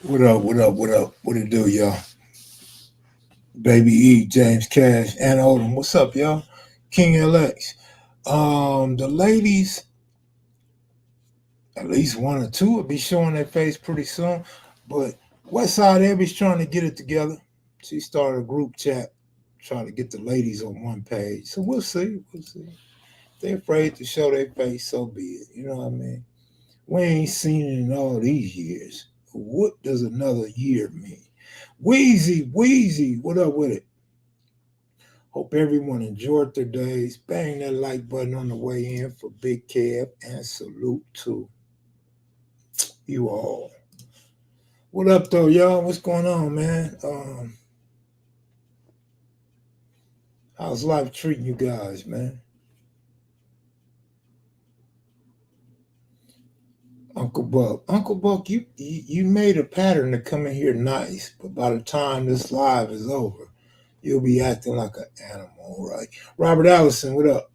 What up? What up? What up? What it do, y'all? Baby E, James Cash, and Odom. What's up, y'all? King LX. The ladies, at least one or two, will be showing their face pretty soon. But Westside Abby's trying to get it together. She started a group chat trying to get the ladies on one page. So we'll see. We'll see. They're afraid to show their face, so be it. You know what I mean? We ain't seen it in all these years. What does another year mean? Wheezy, what up with it? Hope everyone enjoyed their days. Bang that like button on the way in for Big Kev and salute to you all. What up though, y'all? What's going on, man? How's life treating you guys, man? Uncle Buck, you made a pattern to come in here nice, but by the time this live is over, you'll be acting like an animal, right? Robert Allison, what up?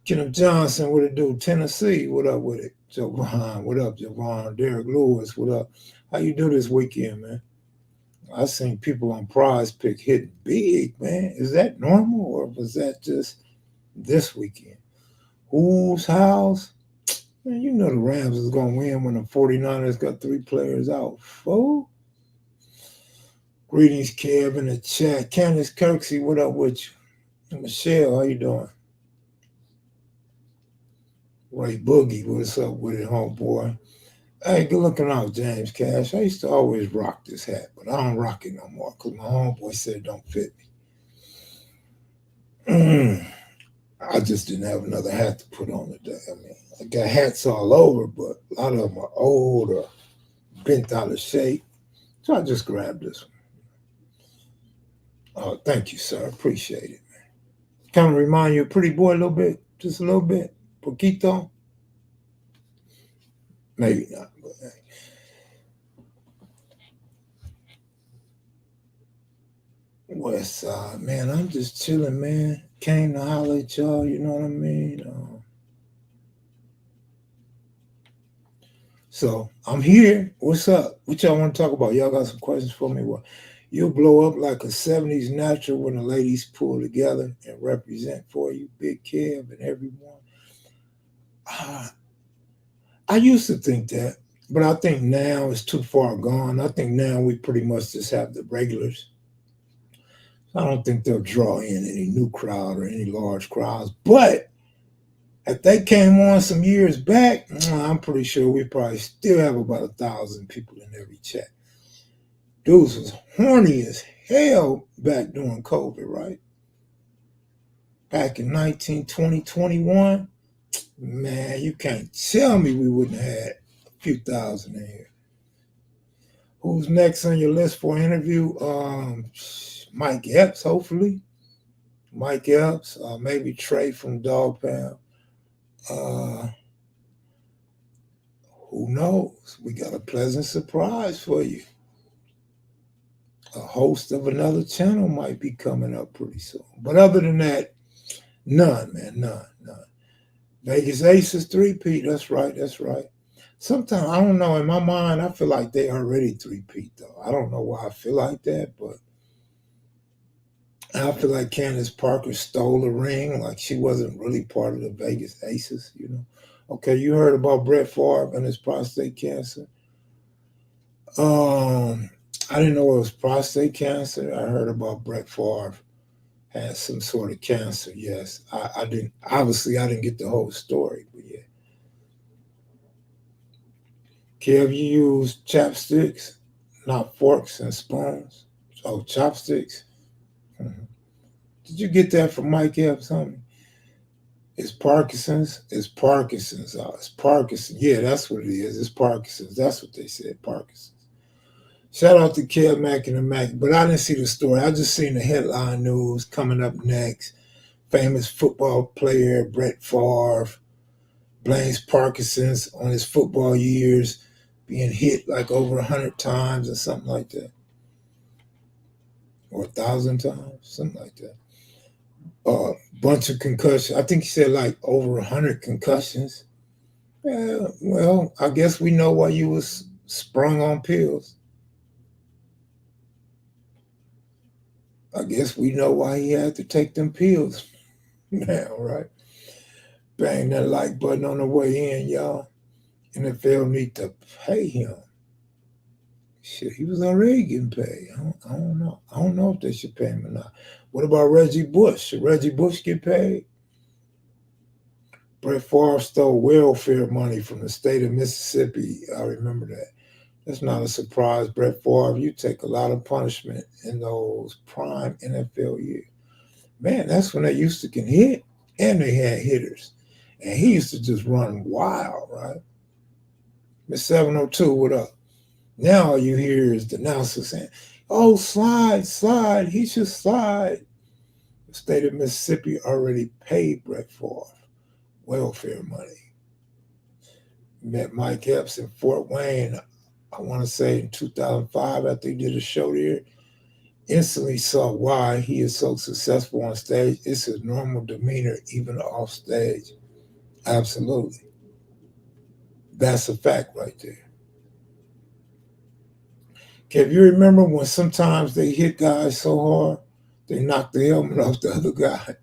Kenneth Johnson, what it do? Tennessee, what up with it? Javon, what up, Javon? Derek Lewis, what up? How you do this weekend, man? I seen people on Prize Pick hitting big, man. Is that normal or was that just this weekend? Whose house? Man, you know the Rams is going to win when the 49ers got three players out. Fool. Greetings, Kev, in the chat. Candace Kirksey, what up with you? Michelle, how you doing? Ray Boogie, what's up with it, homeboy? Hey, good looking out, James Cash. I used to always rock this hat, but I don't rock it no more because my homeboy said it don't fit me. I just didn't have another hat to put on today. I mean, I got hats all over, but a lot of them are old or bent out of shape. So I just grabbed this one. Oh, thank you, sir. Appreciate it, man. Kind of remind you of Pretty Boy a little bit, just a little bit. Poquito? Maybe not, but hey. West Side, man, I'm just chilling, man. Came to holler at y'all, you know what I mean? So I'm here. What's up? What y'all want to talk about? Y'all got some questions for me? What? You'll blow up like a 70s natural when the ladies pull together and represent for you, Big Kev and everyone. Ah, I used to think that, but I think now it's too far gone. I think now we pretty much just have the regulars. I don't think they'll draw in any new crowd or any large crowds. But if they came on some years back, I'm pretty sure we probably still have about 1,000 people in every chat. Dudes was horny as hell back during COVID, right? Back in 19, 20, 21, man, you can't tell me we wouldn't have had a few thousand in here. Who's next on your list for an interview? Mike Epps, hopefully. Mike Epps, maybe Trey from Dog Pound. Uh, who knows? We got a pleasant surprise for you. A host of another channel might be coming up pretty soon. But other than that, none, man, none. Vegas Aces 3P, that's right, that's right. Sometimes, I don't know, in my mind, I feel like they already 3P, though. I don't know why I feel like that, but I feel like Candace Parker stole the ring, like she wasn't really part of the Vegas Aces, you know. Okay, you heard about Brett Favre and his prostate cancer. I didn't know it was prostate cancer. I heard about Brett Favre had some sort of cancer. Yes, I didn't. Obviously, I didn't get the whole story, but yeah. Kev, you use chopsticks, not forks and spoons. Oh, chopsticks. Mhm. Did you get that from Mike Epps, homie? It's Parkinson's. It's Parkinson's. It's Parkinson's. Yeah, that's what it is. It's Parkinson's. That's what they said. Parkinson's. Shout out to Kev Mack and the Mac, but I didn't see the story. I just seen the headline news coming up next. Famous football player Brett Favre blames Parkinson's on his football years, being hit like over 100 times or something like that, or 1,000 times, something like that. Bunch of concussions. I think he said like over 100 concussions. Well, I guess we know why you was sprung on pills. I guess we know why he had to take them pills now, right? Bang that like button on the way in, y'all. NFL need to pay him. Shit, he was already getting paid. I don't know. I don't know if they should pay him or not. What about Reggie Bush? Should Reggie Bush get paid? Brett Favre stole welfare money from the state of Mississippi. I remember that. That's not a surprise, Brett Favre. You take a lot of punishment in those prime NFL years. Man, that's when they used to get hit, and they had hitters. And he used to just run wild, right? Miss 702, what up? Now all you hear is the announcer saying, oh, slide, slide, he should slide. The state of Mississippi already paid Brett Favre welfare money. Met Mike Epps in Fort Wayne, I want to say in 2005 after he did a show there. Instantly saw why he is so successful on stage. It's his normal demeanor, even off stage. Absolutely. That's a fact right there. Can you remember when sometimes they hit guys so hard, they knocked the helmet off the other guy?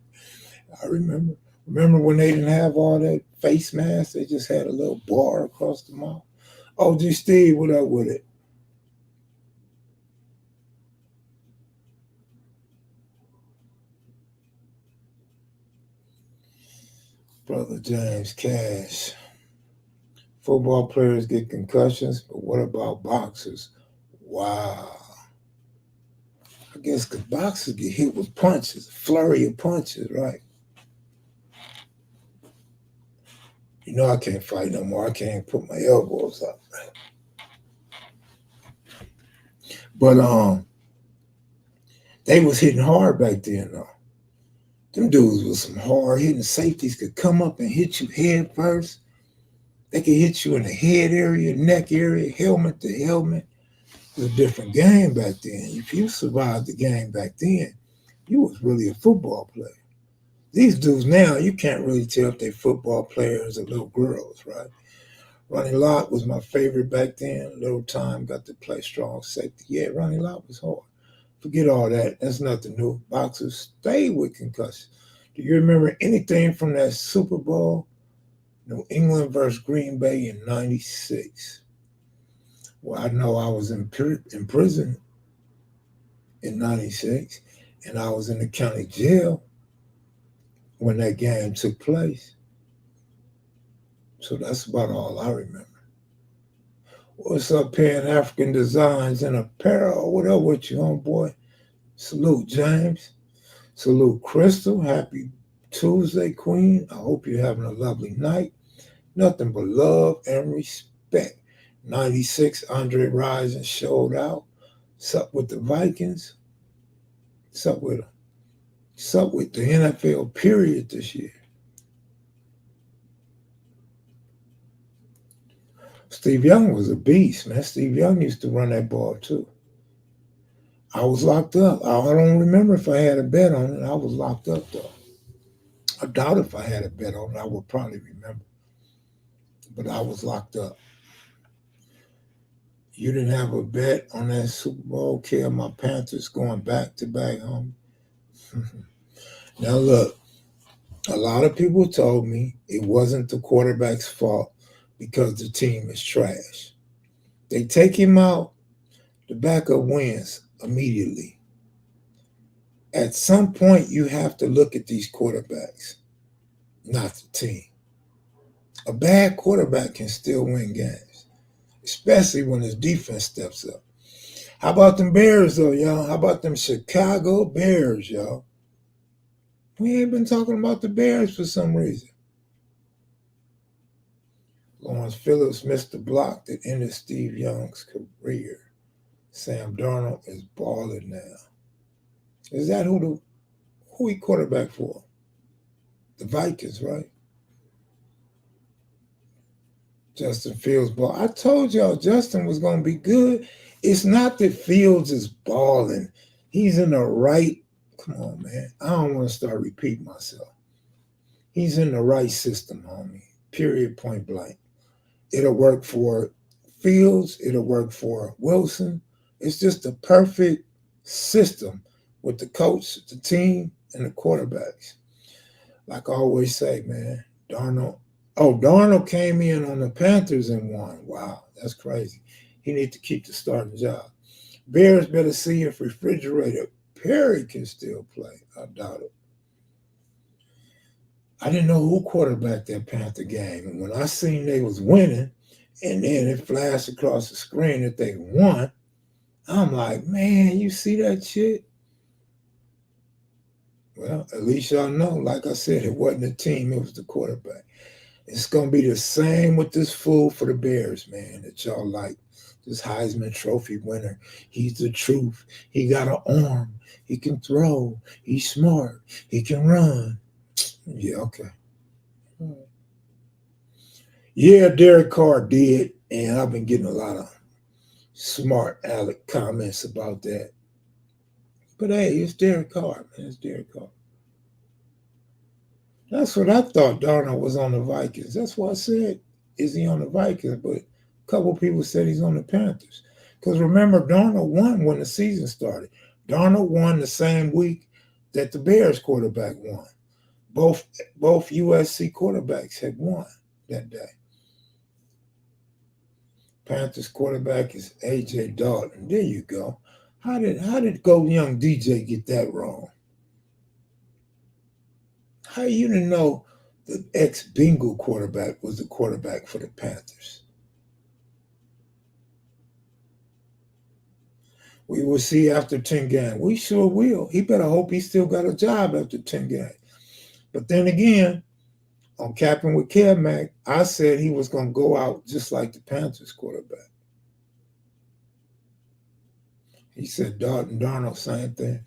I remember. Remember when they didn't have all that face mask? They just had a little bar across the mouth. OG Steve, what up with it? Brother James Cash. Football players get concussions, but what about boxers? Wow. I guess because boxers get hit with punches, a flurry of punches, right? You know I can't fight no more. I can't put my elbows up. But they was hitting hard back then though. Them dudes was some hard hitting safeties could come up and hit you head first. They could hit you in the head area, neck area, helmet to helmet. It was a different game back then. If you survived the game back then, you was really a football player. These dudes now, you can't really tell if they football players or little girls, right? Ronnie Lott was my favorite back then. Little time, got to play strong safety. Yeah, Ronnie Lott was hard. Forget all that. That's nothing new. Boxers stay with concussions. Do you remember anything from that Super Bowl? New England versus Green Bay in '96. Well, I know I was in prison in '96, and I was in the county jail when that game took place. So that's about all I remember. What's up, Pan African Designs and Apparel? What up with you, homeboy? Salute, James. Salute, Crystal. Happy Tuesday, Queen. I hope you're having a lovely night. Nothing but love and respect. 96, Andre Rison showed out. What's up with the Vikings? What's up with them? What's up with the NFL period this year? Steve Young was a beast, man. Steve Young used to run that ball too. I was locked up. I don't remember if I had a bet on it. I was locked up though. I doubt if I had a bet on it, I would probably remember. But I was locked up. You didn't have a bet on that Super Bowl? Kill my Panthers going back to back home. Now look, a lot of people told me it wasn't the quarterback's fault because the team is trash. They take him out, the backup wins immediately. At some point, you have to look at these quarterbacks, not the team. A bad quarterback can still win games, especially when his defense steps up. How about them Bears, though, y'all? How about them Chicago Bears, y'all? We ain't been talking about the Bears for some reason. Lawrence Phillips missed the block that ended Steve Young's career. Sam Darnold is balling now. Is that who he quarterback for? The Vikings, right? Justin Fields ball. I told y'all Justin was going to be good. It's not that Fields is balling. He's in the right. Come on, man. I don't want to start repeating myself. He's in the right system, homie. Period, point blank. It'll work for Fields. It'll work for Wilson. It's just the perfect system with the coach, the team, and the quarterbacks. Like I always say, man, Darnold. Oh, Darnold came in on the Panthers and won. Wow, that's crazy. He needs to keep the starting job. Bears better see if Refrigerator Perry can still play. I doubt it. I didn't know who quarterbacked that Panther game. And when I seen they was winning, and then it flashed across the screen that they won, I'm like, man, you see that shit? Well, at least y'all know, like I said, it wasn't the team, it was the quarterback. It's gonna be the same with this fool for the Bears, man, that y'all like. This Heisman Trophy winner. He's the truth. He got an arm. He can throw. He's smart. He can run. Yeah, okay. Yeah, Derek Carr did, and I've been getting a lot of smart aleck comments about that. But hey, it's Derek Carr, man. It's Derek Carr. That's what I thought Darnold was on the Vikings. That's why I said, is he on the Vikings? But a couple people said he's on the Panthers. Because remember, Darnold won when the season started. Darnold won the same week that the Bears quarterback won. Both USC quarterbacks had won that day. Panthers quarterback is AJ Dalton. There you go. How did Go Young DJ get that wrong? How you didn't know the ex-Bengal quarterback was the quarterback for the Panthers? We will see after 10 games. We sure will. He better hope he still got a job after 10 games. But then again, on Capping with KMV, I said he was going to go out just like the Panthers quarterback. He said Dalton Darnold, same thing.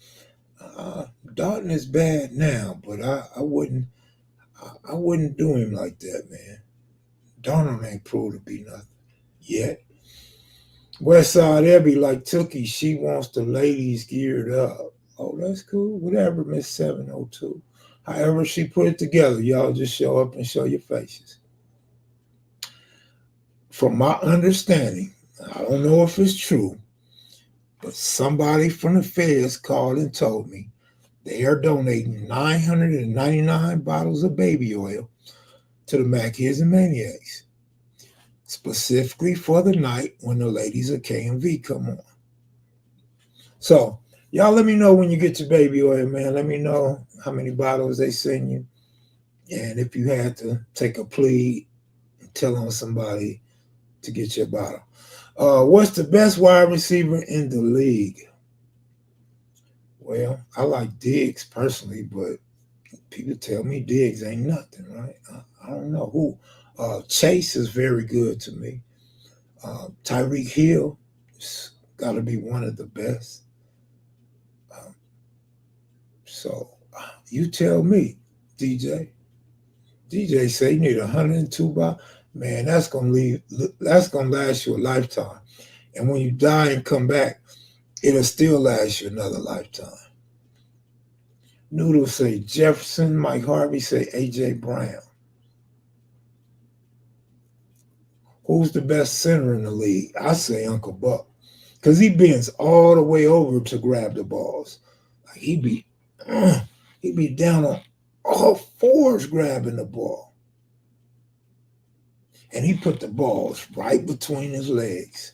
Dalton is bad now, but I wouldn't do him like that, man. Darnold ain't proved to be nothing yet. Westside Ebby like Tookie, she wants the ladies geared up. Oh, that's cool. Whatever, Miss 702. However she put it together, y'all just show up and show your faces. From my understanding, I don't know if it's true, but somebody from the feds called and told me they are donating 999 bottles of baby oil to the Mackies and Maniacs, specifically for the night when the ladies of KMV come on. So, y'all let me know when you get your baby oil, man. Let me know how many bottles they send you. And if you had to take a plea and tell on somebody to get your bottle. What's the best wide receiver in the league? Well, I like Diggs personally, but people tell me Diggs ain't nothing, right? I don't know who. Chase is very good to me. Tyreek Hill has got to be one of the best. Um, so you tell me, DJ. DJ say you need 102 bottles. Man, that's gonna leave. That's gonna last you a lifetime. And when you die and come back, it'll still last you another lifetime. Noodles say Jefferson. Mike Harvey say AJ Brown. Who's the best center in the league? I say Uncle Buck. Because he bends all the way over to grab the balls. Like he be down on all fours grabbing the ball. And he put the balls right between his legs.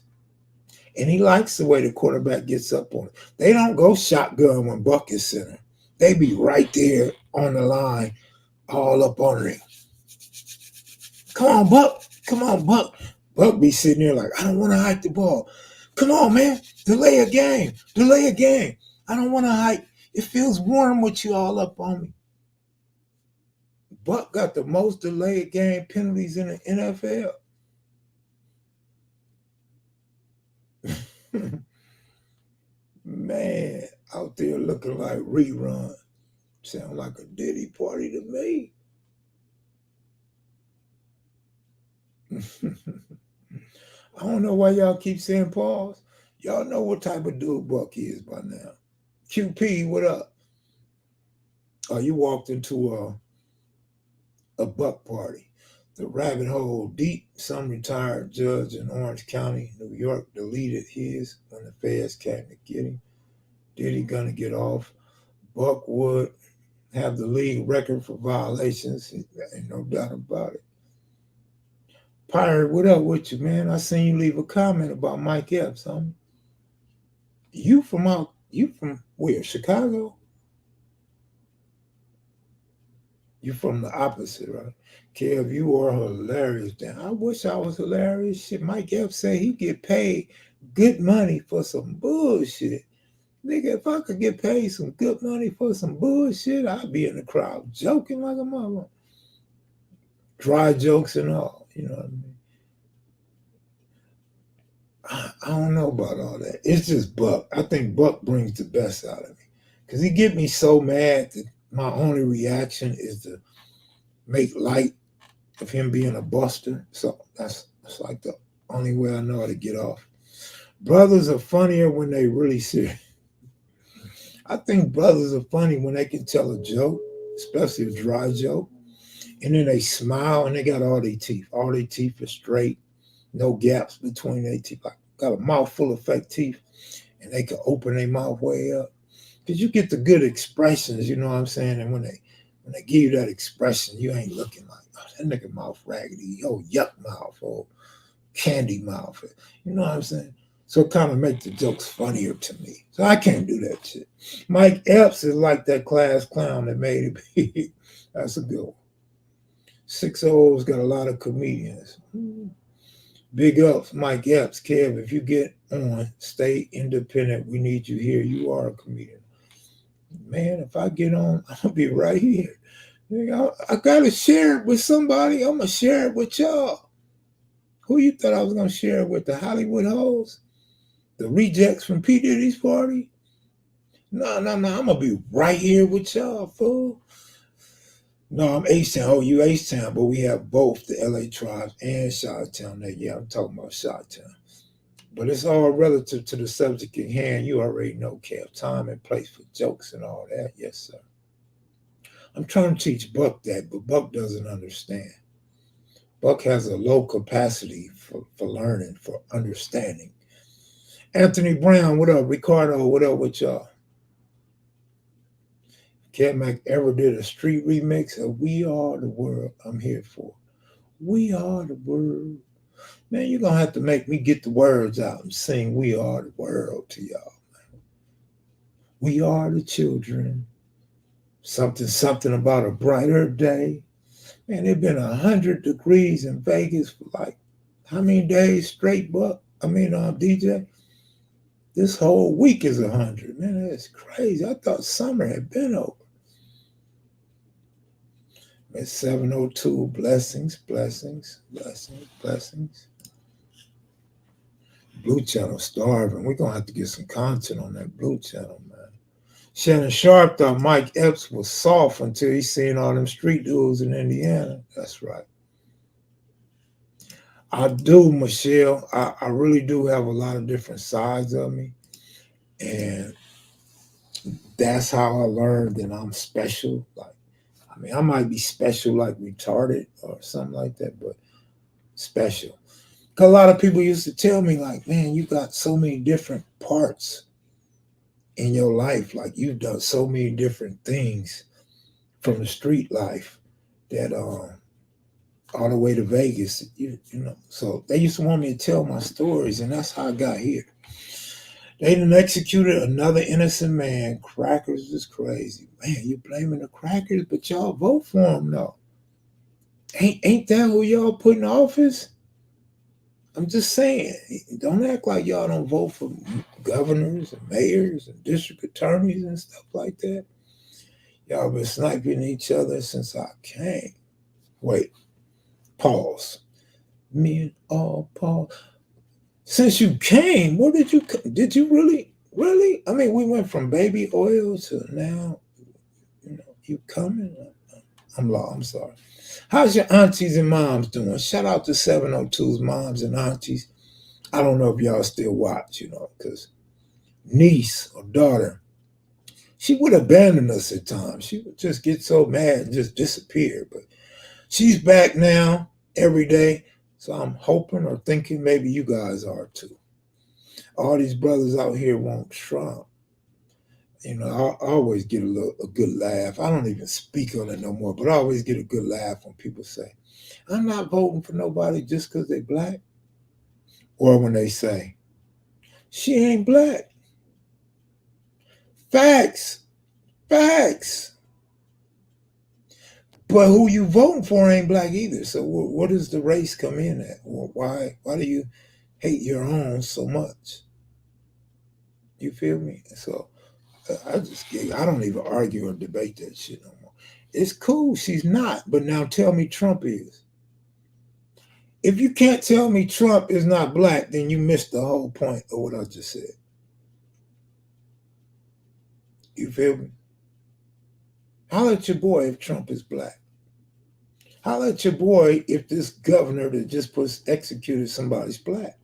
And he likes the way the quarterback gets up on it. They don't go shotgun when Buck is center. They be right there on the line, all up on it. Come on, Buck. Come on, Buck. Buck be sitting there like, I don't want to hike the ball. Come on, man. Delay a game. Delay a game. I don't want to hike. It feels warm with you all up on me. Buck got the most delayed game penalties in the NFL. Man, out there looking like rerun. Sound like a Diddy party to me. I don't know why y'all keep saying pause. Y'all know what type of dude Buck is by now. QP, what up? You walked into a Buck party. The rabbit hole deep. Some retired judge in Orange County, New York, deleted his when the feds came to get him. Diddy gonna get off. Buck would have the league record for violations. Ain't no doubt about it. Pirate, what up with you, man? I seen you leave a comment about Mike Epps, homie. You from where? Chicago? You from the opposite, right? Kev, you are hilarious. Damn, I wish I was hilarious. Shit, Mike Epps said he get paid good money for some bullshit. Nigga, if I could get paid some good money for some bullshit, I'd be in the crowd joking like a mother. Dry jokes and all, you know what I mean? I don't know about all that. It's just Buck. I think Buck brings the best out of me. Because he get me so mad that my only reaction is to make light of him being a buster. So that's like the only way I know how to get off. Brothers are funnier when they really serious. I think brothers are funny when they can tell a joke, especially a dry joke, and then they smile and they got all their teeth. All their teeth are straight, no gaps between their teeth. Like got a mouth full of fake teeth, and they can open their mouth way up. Because you get the good expressions, you know what I'm saying? And when they give you that expression, you ain't looking like, oh, that nigga mouth raggedy, oh yuck mouth, oh candy mouth. You know what I'm saying? So it kind of makes the jokes funnier to me. So I can't do that shit. Mike Epps is like that class clown that made it big. That's a good one. 6-0's got a lot of comedians. Big ups, Mike Epps. Kev, if you get on, stay independent. We need you here. You are a comedian. Man, if I get on, I'm going to be right here. I got to share it with somebody. I'm going to share it with y'all. Who you thought I was going to share it with? The Hollywood hoes? The rejects from P. Diddy's party? No. I'm going to be right here with y'all, fool. No, I'm H-Town. Oh, you H-Town, but we have both the LA tribes and Chi-Town there. Yeah, I'm talking about Chi-Town. But it's all relative to the subject at hand. You already know, Kev. Time and place for jokes and all that. Yes, sir. I'm trying to teach Buck that, but Buck doesn't understand. Buck has a low capacity for learning, for understanding. Anthony Brown, what up? Ricardo, what up with y'all? Cat Mac ever did a street remix of We Are the World. I'm here for. We are the world. Man, you're going to have to make me get the words out and sing We Are the World to y'all. Man. We are the children. Something about a brighter day. Man, it's been 100 degrees in Vegas for like how many days straight, Buck? DJ? This whole week is 100. Man, that's crazy. I thought summer had been over. At 702, blessings. Blue Channel starving. We're going to have to get some content on that Blue Channel, man. Shannon Sharp thought Mike Epps was soft until he seen all them street dudes in Indiana. That's right. I do, Michelle. I really do have a lot of different sides of me. And that's how I learned that I'm special. Like, I might be special like retarded or something like that, but special. Because a lot of people used to tell me, like, man, you got so many different parts in your life. Like, you've done so many different things from the street life that all the way to Vegas, you know. So they used to want me to tell my stories, and that's how I got here. They done executed another innocent man. Crackers is crazy. Man, you blaming the crackers, but y'all vote for them, though. Ain't that who y'all put in office? I'm just saying, don't act like y'all don't vote for governors and mayors and district attorneys and stuff like that. Y'all been sniping each other since I came. Wait, pause. Me and all pause. Since you came, what did you really? I mean, we went from baby oil to now, you coming? I'm lost. I'm sorry. How's your aunties and moms doing? Shout out to 702's moms and aunties. I don't know if y'all still watch, because niece or daughter, she would abandon us at times. She would just get so mad and just disappear. But she's back now every day. So I'm hoping or thinking maybe you guys are too. All these brothers out here want Trump. You know, I always get a good laugh. I don't even speak on it no more, but I always get a good laugh when people say, I'm not voting for nobody just because they black. Or when they say, she ain't black. Facts. Facts. But who you voting for ain't black either. So what does the race come in at? Why do you hate your own so much? You feel me? So I don't even argue or debate that shit no more. It's cool. She's not. But now tell me Trump is. If you can't tell me Trump is not black, then you missed the whole point of what I just said. You feel me? Holler at your boy if Trump is black. Holler at your boy if this governor that just executed somebody's black.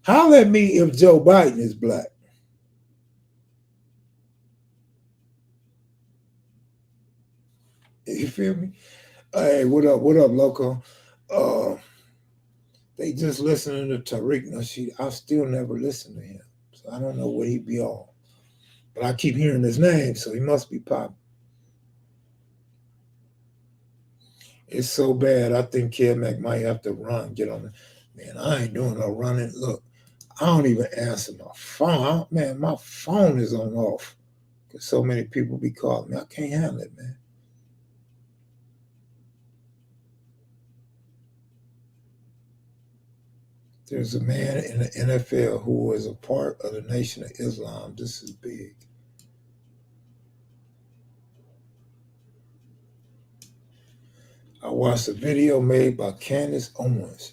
Holler at me if Joe Biden is black. You feel me? Hey, what up, loco? Uh, they just listening to Tariq Nasheed. I still never listen to him. So I don't know what he be on. But I keep hearing his name, so he must be popping. It's so bad, I think KMV might have to run, get on it. Man, I ain't doing no running. Look, I don't even answer my phone. Man, my phone is on off. Because so many people be calling me. I can't handle it, man. There's a man in the NFL who was a part of the Nation of Islam. This is big. I watched a video made by Candace Owens.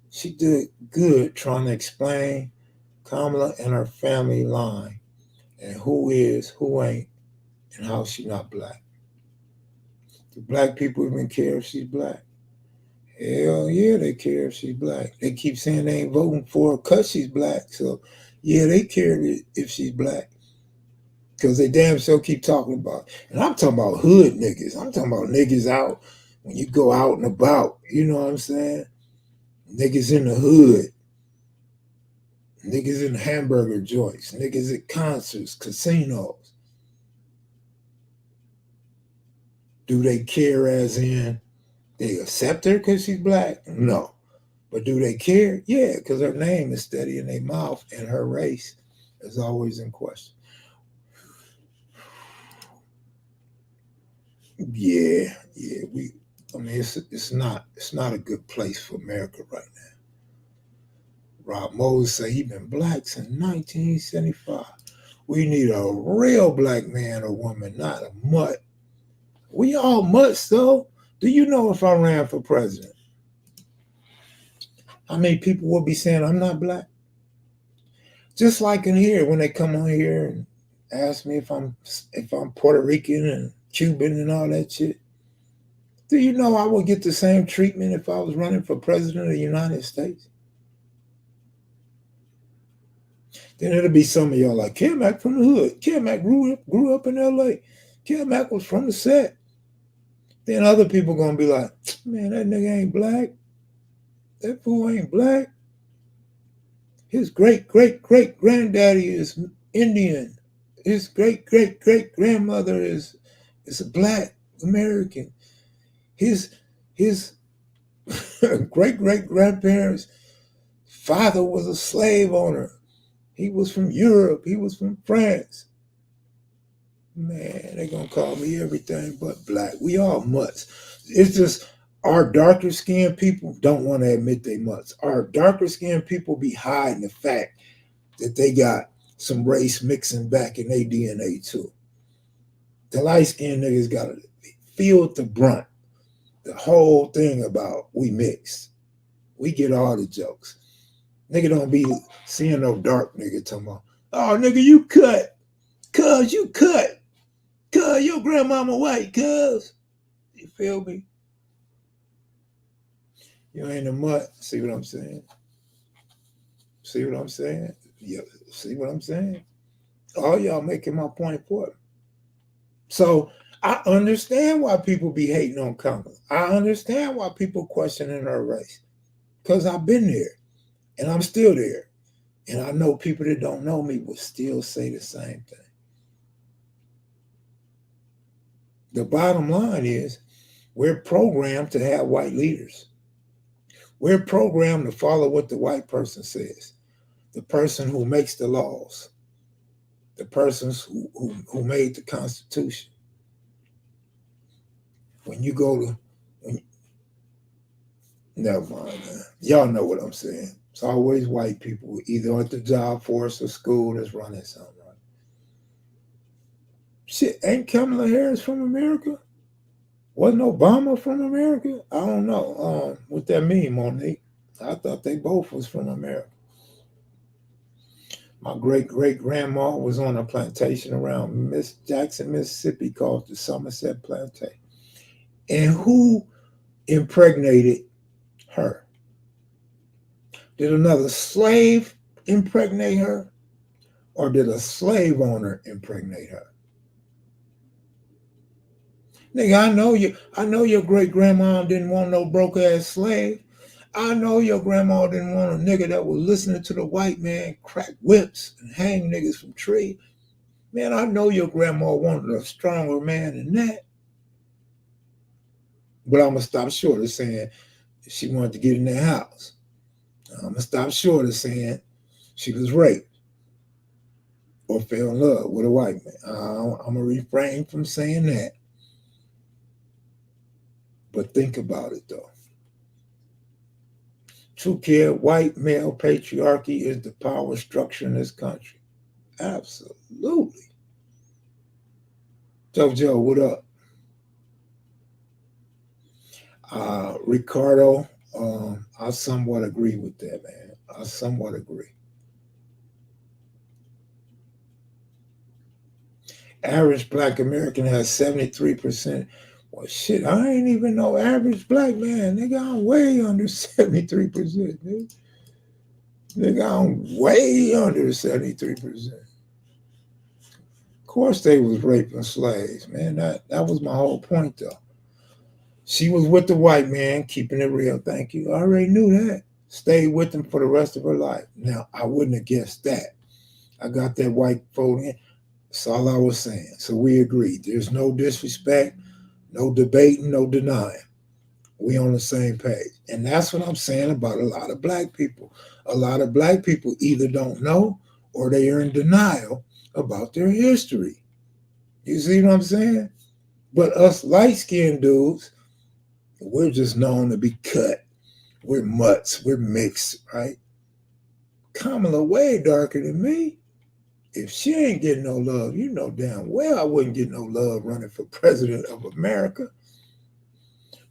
She did good trying to explain Kamala and her family line and who is, who ain't, and how she not black. Do black people even care if she's black? Hell yeah, they care if she's black. They keep saying they ain't voting for her because she's black. So yeah, they care if she's black. Because they damn sure keep talking about. And I'm talking about hood niggas. I'm talking about niggas out when you go out and about. You know what I'm saying? Niggas in the hood. Niggas in hamburger joints. Niggas at concerts, casinos. Do they care as in they accept her because she's black? No. But do they care? Yeah, because her name is steady in their mouth and her race is always in question. Yeah. I mean, it's not a good place for America right now. Rob Moses said he been black since 1975. We need a real black man or woman, not a mutt. We all mutts though. Do you know if I ran for president, how many people will be saying I'm not black? Just like in here, when they come on here and ask me if I'm Puerto Rican and Cuban and all that shit. Do you know I would get the same treatment if I was running for president of the United States? Then it'll be some of y'all like, KMV from the hood. KMV grew up in L.A. KMV was from the set. Then other people gonna be like, man, that nigga ain't black. That fool ain't black. His great granddaddy is Indian. His great grandmother is a black American. His great grandparents' father was a slave owner. He was from Europe. He was from France. Man, they gonna call me everything but black. We all mutts. It's just our darker skinned people don't want to admit they mutts. Our darker skinned people be hiding the fact that they got some race mixing back in their DNA too. The light skinned niggas got to feel the brunt. The whole thing about we mixed. We get all the jokes. Nigga don't be seeing no dark nigga talking about, oh nigga, you cut. Cuz you cut. Cuz your grandmama white, cuz. You feel me? You ain't a mutt. See what I'm saying? See what I'm saying? Yeah, see what I'm saying? All y'all making my point for it. So I understand why people be hating on Kamala. I understand why people questioning her race. Because I've been there and I'm still there. And I know people that don't know me will still say the same thing. The bottom line is we're programmed to have white leaders. We're programmed to follow what the white person says, the person who makes the laws, the persons who made the Constitution. When you go to, never mind, man. Y'all know what I'm saying. It's always white people, either at the job force or school, that's running something, right? Shit, ain't Kamala Harris from America? Wasn't Obama from America? I don't know. What that mean, Monique? I thought they both was from America. My great-great-grandma was on a plantation around Miss Jackson, Mississippi called the Somerset Plantation. And who impregnated her? Did another slave impregnate her? Or did a slave owner impregnate her? Nigga, I know your great grandma didn't want no broke ass slave. I know your grandma didn't want a nigga that was listening to the white man crack whips and hang niggas from trees. Man, I know your grandma wanted a stronger man than that. But I'm going to stop short of saying she wanted to get in their house. I'm going to stop short of saying she was raped or fell in love with a white man. I'm going to refrain from saying that. But think about it, though. True care, white male patriarchy is the power structure in this country. Absolutely. Jojo, what up? Ricardo, I somewhat agree with that, man. I somewhat agree. Average black American has 73%. Well, shit, I ain't even no average black man. Nigga, I'm way under 73%, dude. Nigga, I'm way under 73%. Of course they was raping slaves, man. That was my whole point, though. She was with the white man, keeping it real. Thank you. I already knew that. Stayed with him for the rest of her life. Now, I wouldn't have guessed that. I got that white vote in. That's all I was saying. So we agreed. There's no disrespect, no debating, no denying. We on the same page. And that's what I'm saying about a lot of black people. A lot of black people either don't know or they are in denial about their history. You see what I'm saying? But us light-skinned dudes, we're just known to be cut. We're mutts. We're mixed, right? Kamala way darker than me. If she ain't getting no love, you know damn well I wouldn't get no love running for president of America.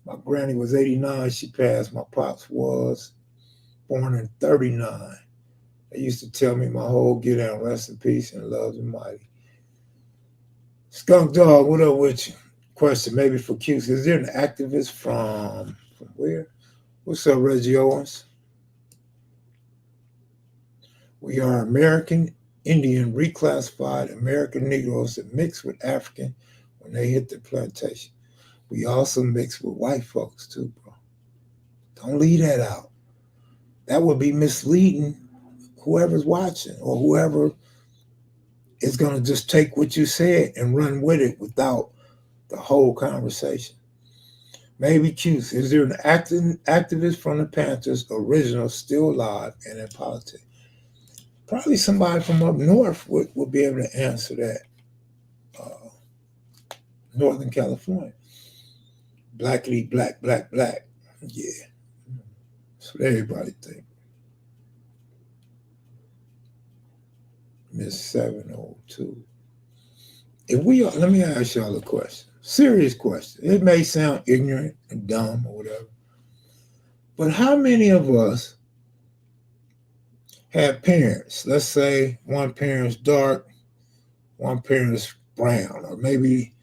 My granny was 89. She passed. My pops was born in 39. They used to tell me my whole get down, rest in peace and love the mighty. Skunk Dog, what up with you? Question maybe for Q. Is there an activist from where? What's up, Reggie Owens? We are American Indian reclassified American Negroes that mix with African when they hit the plantation. We also mix with white folks too, bro. Don't leave that out. That would be misleading whoever's watching or whoever is going to just take what you said and run with it without the whole conversation. Maybe Q. Is there an activist from the Panthers original still alive and in politics? Probably somebody from up north would be able to answer that. Northern California. Blackity, black, black, black. Yeah. That's what everybody think. Miss 702. If we are, let me ask y'all a question. Serious question. It may sound ignorant and dumb or whatever. But how many of us have parents? Let's say one parent's dark, one parent's brown, or maybe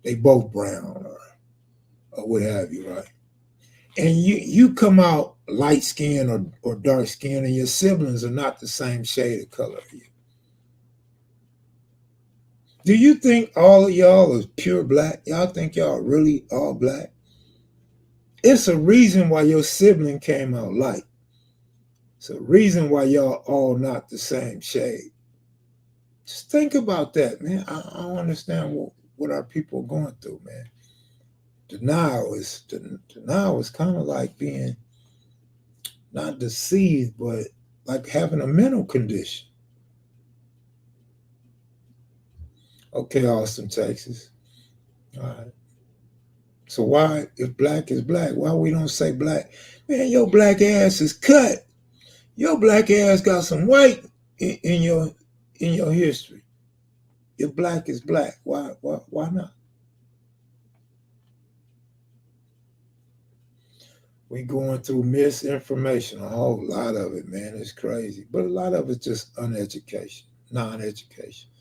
they both brown or what have you, right? And you come out light skinned or dark skinned and your siblings are not the same shade of color as you. Do you think all of y'all is pure black? Y'all think y'all really all black? It's a reason why your sibling came out light. So reason why y'all all not the same shade. Just think about that, man. I don't understand what our people are going through, man. Denial is kind of like being not deceived, but like having a mental condition. Okay, Austin, Texas. All right. So why, if black is black, why we don't say black? Man, your black ass is cut. Your black ass got some white in your history. If black is black, why not? We going through misinformation, a whole lot of it, man. It's crazy. But a lot of it's just uneducation, non-education.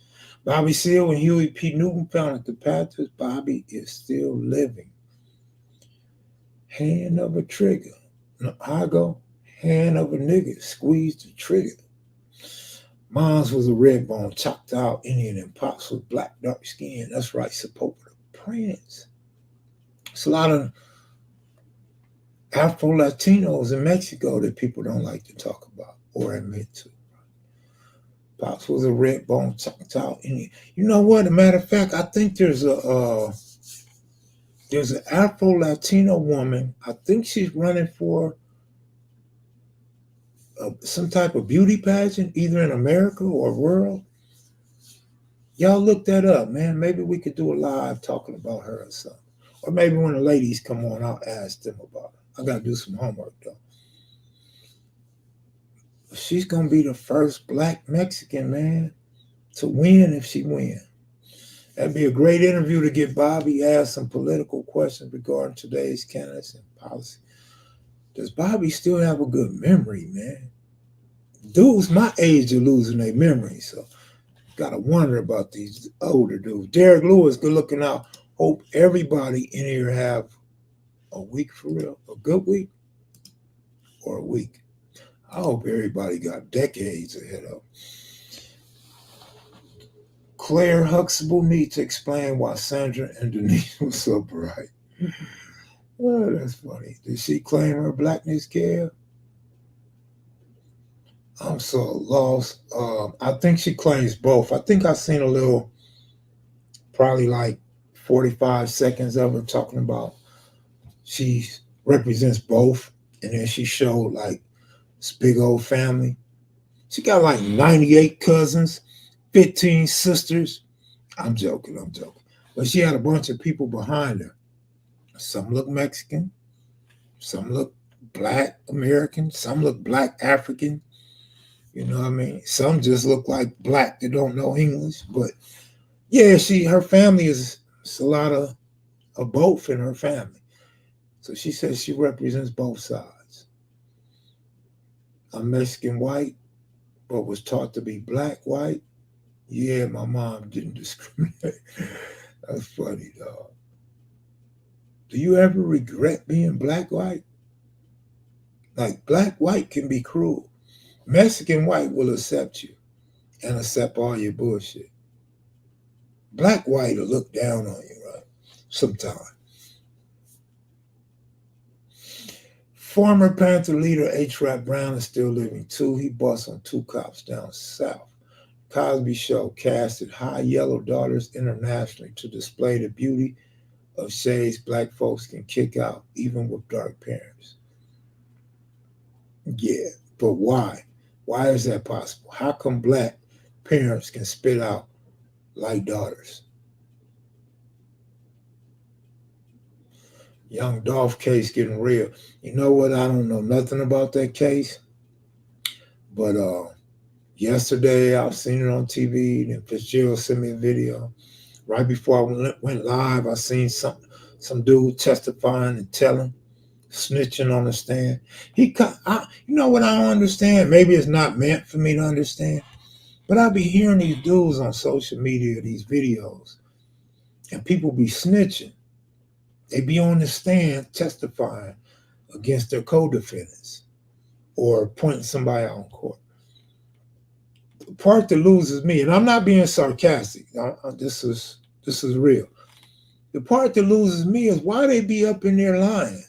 Bobby Seale and Huey P. Newton founded the Panthers. Bobby is still living. Hand of a trigger. No, I go. Hand of a nigga. Squeeze the trigger. Mom's was a red bone, chopped out Indian, and Pops was black, dark skin. That's right, support the Prince. It's a lot of Afro Latinos in Mexico that people don't like to talk about or admit to. Pops was a red bone, chopped out Indian. You know what? As a matter of fact, I think there's an Afro Latino woman. I think she's running for some type of beauty pageant, either in America or world. Y'all look that up, man. Maybe we could do a live talking about her or something. Or maybe when the ladies come on, I'll ask them about it. I got to do some homework, though. She's going to be the first black Mexican, man, to win if she wins. That'd be a great interview to get Bobby asked some political questions regarding today's candidates and policy. Does Bobby still have a good memory, man? Dudes my age are losing their memory, so gotta wonder about these older dudes. Derek Lewis, good looking out. Hope everybody in here have a week for real, a good week or a week. I hope everybody got decades ahead of them. Claire Huxtable needs to explain why Sandra and Denise were so bright. Oh, that's funny. Did she claim her blackness, Kev? I'm so lost. I think she claims both. I think I seen a little, probably like 45 seconds of her talking about she represents both, and then she showed like this big old family. She got like 98 cousins, 15 sisters. I'm joking, but she had a bunch of people behind her. Some look Mexican, some look black American, some look black African. You know what I mean? Some just look like black that don't know English. But yeah, her family is a lot of both in her family. So she says she represents both sides. I'm Mexican white, but was taught to be black white. Yeah, my mom didn't discriminate. That's funny, dog. Do you ever regret being black white? Like black white can be cruel. Mexican white will accept you and accept all your bullshit. Black white will look down on you, right? Sometimes. Former Panther leader H. Rap Brown is still living too. He bust on two cops down south. Cosby Show casted high yellow daughters internationally to display the beauty of shades black folks can kick out even with dark parents. Yeah, but why? Why is that possible? How come black parents can spit out like daughters? Young Dolph case getting real. You know what? I don't know nothing about that case, but yesterday I've seen it on TV. And Fitzgerald sent me a video. Right before I went live, I seen some dude testifying and telling, snitching on the stand. You know what I don't understand? Maybe it's not meant for me to understand, but I be hearing these dudes on social media, these videos, and people be snitching. They be on the stand testifying against their co-defendants or pointing somebody out in court. The part that loses me, and I'm not being sarcastic. This is real. The part that loses me is why they be up in there lying.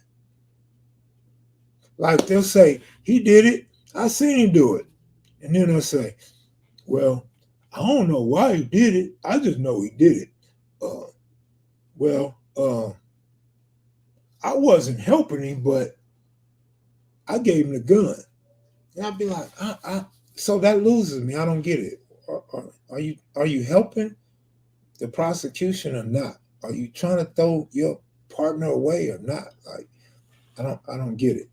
Like they'll say, he did it. I seen him do it. And then I say, well, I don't know why he did it. I just know he did it. Uh, well, I wasn't helping him, but I gave him the gun. And I'd be like, so that loses me. I don't get it. Are you helping the prosecution or not? Are you trying to throw your partner away or not? Like, I don't get it.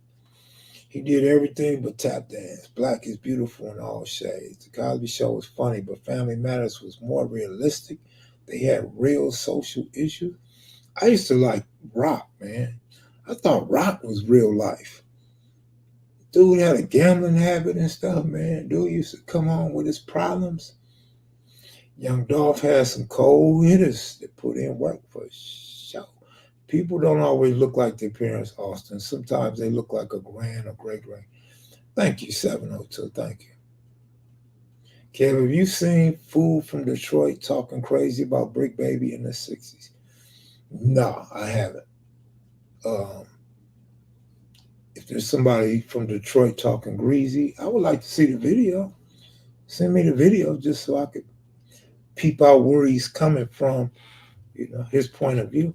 He did everything but tap dance. Black is beautiful in all shades. The Cosby Show was funny, but Family Matters was more realistic. They had real social issues. I used to like Rock, man. I thought Rock was real life. Dude had a gambling habit and stuff, man. Dude used to come on with his problems. Young Dolph had some cold hitters that put in work for sure. People don't always look like their parents, Austin. Sometimes they look like a grand or great grand. Thank you, 702. Thank you. Kev, have you seen Fool from Detroit talking crazy about Brick Baby in the 60s? No, I haven't. Um, if there's somebody from Detroit talking greasy, I would like to see the video. Send me the video just so I could peep out where he's coming from, his point of view.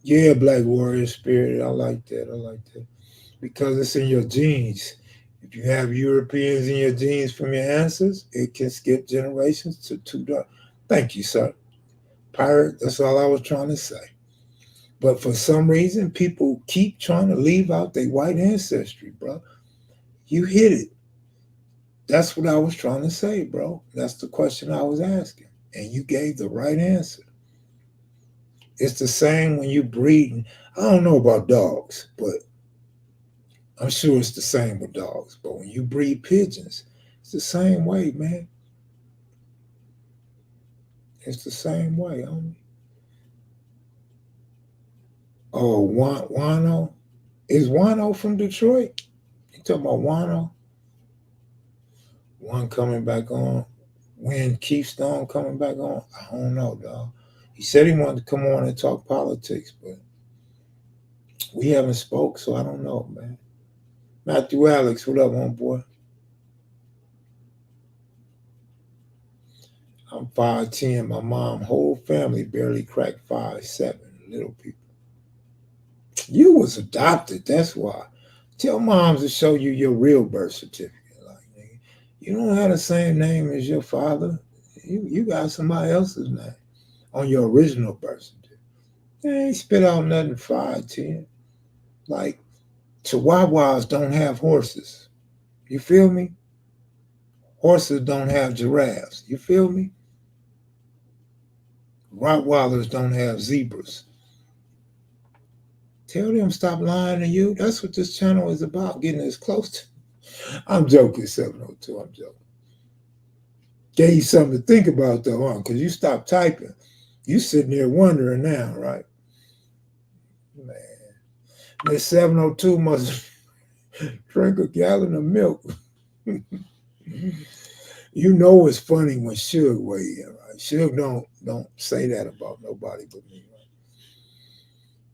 Yeah, Black Warrior Spirit. I like that. I like that. Because it's in your genes. If you have Europeans in your genes from your ancestors, it can skip generations to two dark. Thank you, sir. Pirate, that's all I was trying to say. But for some reason, people keep trying to leave out their white ancestry, bro. You hit it. That's what I was trying to say, bro. That's the question I was asking. And you gave the right answer. It's the same when you breeding. I don't know about dogs, but I'm sure it's the same with dogs. But when you breed pigeons, it's the same way, man. It's the same way, homie. Oh, Wano? Is Wano from Detroit? You talking about Wano? One coming back on. When Keith Stone coming back on? I don't know, dog. He said he wanted to come on and talk politics, but we haven't spoke, so I don't know, man. Matthew Alex, what up, homeboy? I'm 5'10". My mom, whole family barely cracked 5'7". Little people. You was adopted, that's why. Tell moms to show you your real birth certificate. Like, nigga, you don't have the same name as your father. You got somebody else's name on your original birth certificate. They ain't spit out nothing 5'10". Like, Chihuahuas don't have horses. You feel me? Horses don't have giraffes. You feel me? Rottweilers don't have zebras. Tell them stop lying to you. That's what this channel is about, getting as close to. I'm joking, 702. I'm joking. Gave you something to think about, though, huh? Because you stopped typing. You sitting there wondering now, right? Man, Miss 702 must drink a gallon of milk. You know it's funny when Suge weigh in, right? Suge don't say that about nobody but me, right?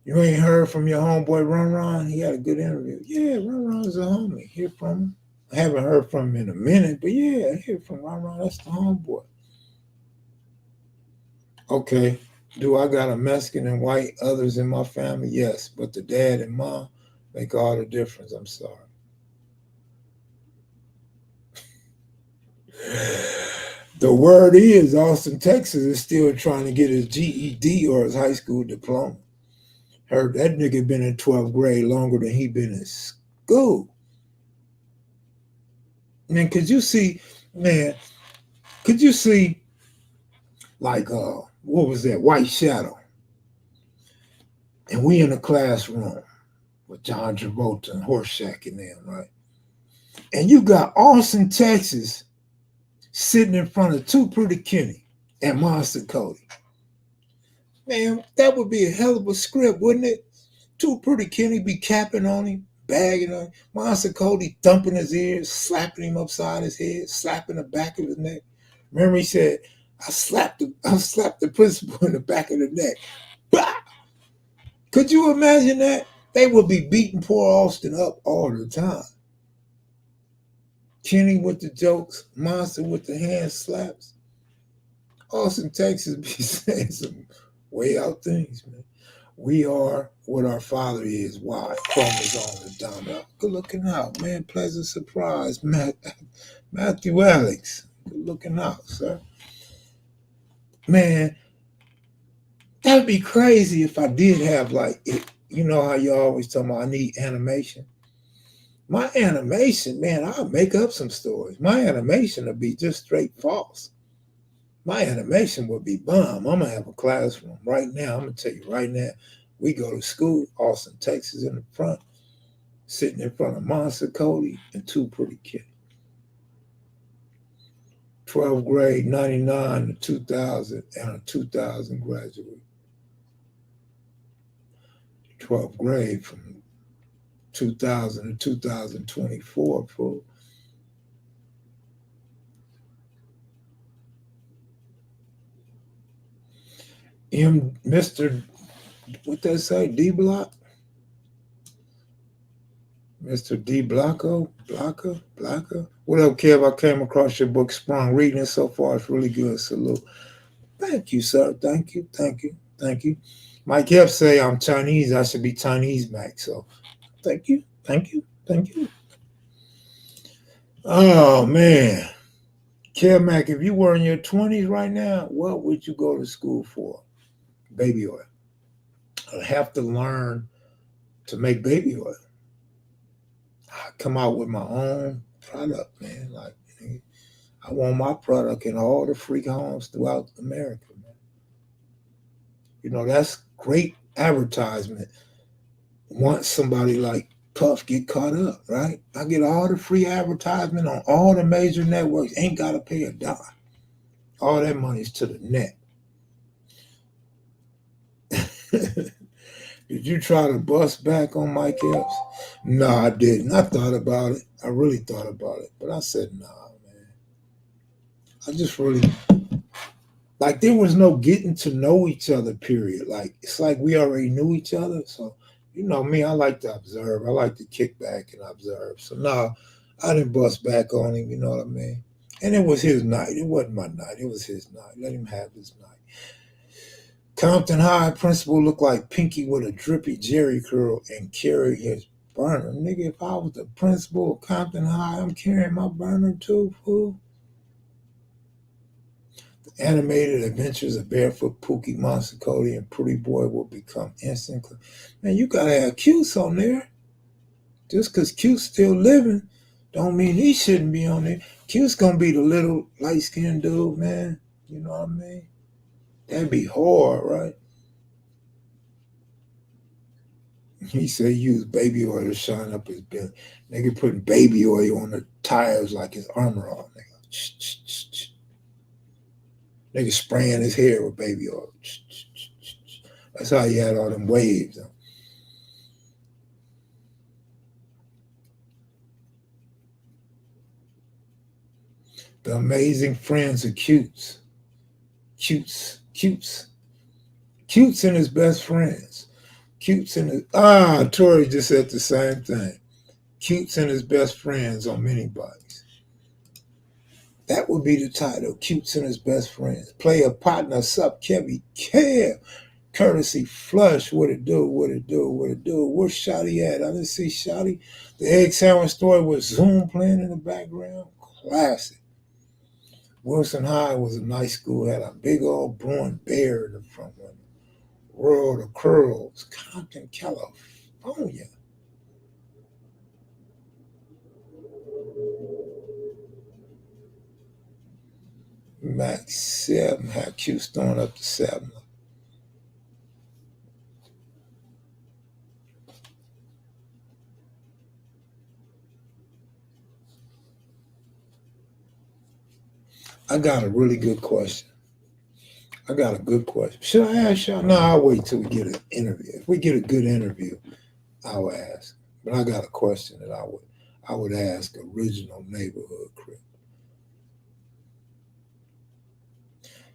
You ain't heard from your homeboy Run Ron? He had a good interview. Yeah, Run Ron's a homie. Hear from him. I haven't heard from him in a minute, but yeah, I hear from Run Ron. That's the homeboy. Okay. Do I got a Mexican and white others in my family? Yes, but the dad and mom make all the difference. I'm sorry. The word is Austin, Texas is still trying to get his GED or his high school diploma. Heard that nigga been in 12th grade longer than he been in school. Man, could you see like what was that, White Shadow? And we in the classroom with John Travolta and Horseshack and them, right? And you got Austin, Texas sitting in front of Too Pretty Kenny and Monster Cody. Man, that would be a hell of a script, wouldn't it? Too Pretty Kenny be capping on him, bagging on him. Monster Cody thumping his ears, slapping him upside his head, slapping the back of his neck. Remember he said, I slapped the principal in the back of the neck. Bah! Could you imagine that? They would be beating poor Austin up all the time. Kenny with the jokes, Monster with the hand slaps. Austin, Texas be saying some way out things, man. We are what our father is. Why? Chromosome is dominant. Good looking out, man. Pleasant surprise, Matthew Alex. Good looking out, sir. Man, that'd be crazy if I did have like it. You know how you always tell me I need animation. My animation, man, I'll make up some stories. My animation will be just straight false. My animation would be bomb. I'm gonna have a classroom right now. I'm gonna tell you right now. We go to school, Austin, Texas, in the front, sitting in front of Monster Cody and two pretty kids. 12th grade, 99 to 2000, and a 2000 graduate. 12th grade from 2000 to 2024, fool. Mr. What they say, D Block? Mr. D Blocker? What up, Kev? I came across your book, Sprung. Reading it so far, it's really good. Salute. Thank you, sir. Thank you. Mike F say I'm Chinese. I should be Chinese back. So thank you. Oh man. Kev Mac, if you were in your 20s right now, what would you go to school for? Baby oil. I have to learn to make baby oil. I come out with my own product, man. Like I want my product in all the freak homes throughout America, man. You know, that's great advertisement. Once somebody like Puff get caught up, right? I get all the free advertisement on all the major networks. Ain't got to pay a dime. All that money's to the net. Did you try to bust back on Mike Epps? No, I didn't. I thought about it. I really thought about it. But I said, nah, man. I just really, like, there was no getting to know each other, period. Like, it's like we already knew each other. So, you know me, I like to observe. I like to kick back and observe. So, nah, I didn't bust back on him, you know what I mean? And it was his night. It wasn't my night. It was his night. Let him have his night. Compton High principal looked like Pinky with a drippy Jerry curl and carried his burner. Nigga, if I was the principal of Compton High, I'm carrying my burner too, fool. The animated adventures of Barefoot Pookie, Monster Cody, and Pretty Boy will become instant. Man, you gotta have Cuse on there. Just because Cuse still living, don't mean he shouldn't be on there. Cuse gonna be the little light-skinned dude, man. You know what I mean? That'd be hard, right? He said use baby oil to shine up his belly. Nigga putting baby oil on the tires like his armor on. Nigga spraying his hair with baby oil. That's how he had all them waves. The amazing friends of Cutes. Cutes and his best friends. Cutes and his Tori just said the same thing. Cutes and his best friends on mini bikes. That would be the title. Cutes and his best friends. Play a partner, sup, Kevy, Kev. Courtesy Flush. What it do? Where's Shotty at? I didn't see Shotty. The egg sandwich story with Zoom playing in the background. Classic. Wilson High was a nice school. Had a big old Bruin bear in the front window. World of Curls. Compton, California. Max 7 had Q throwing up to 7. I got a really good question. Should I ask y'all? No, I'll wait till we get an interview. If we get a good interview, I'll ask. But I got a question that I would ask original neighborhood crip.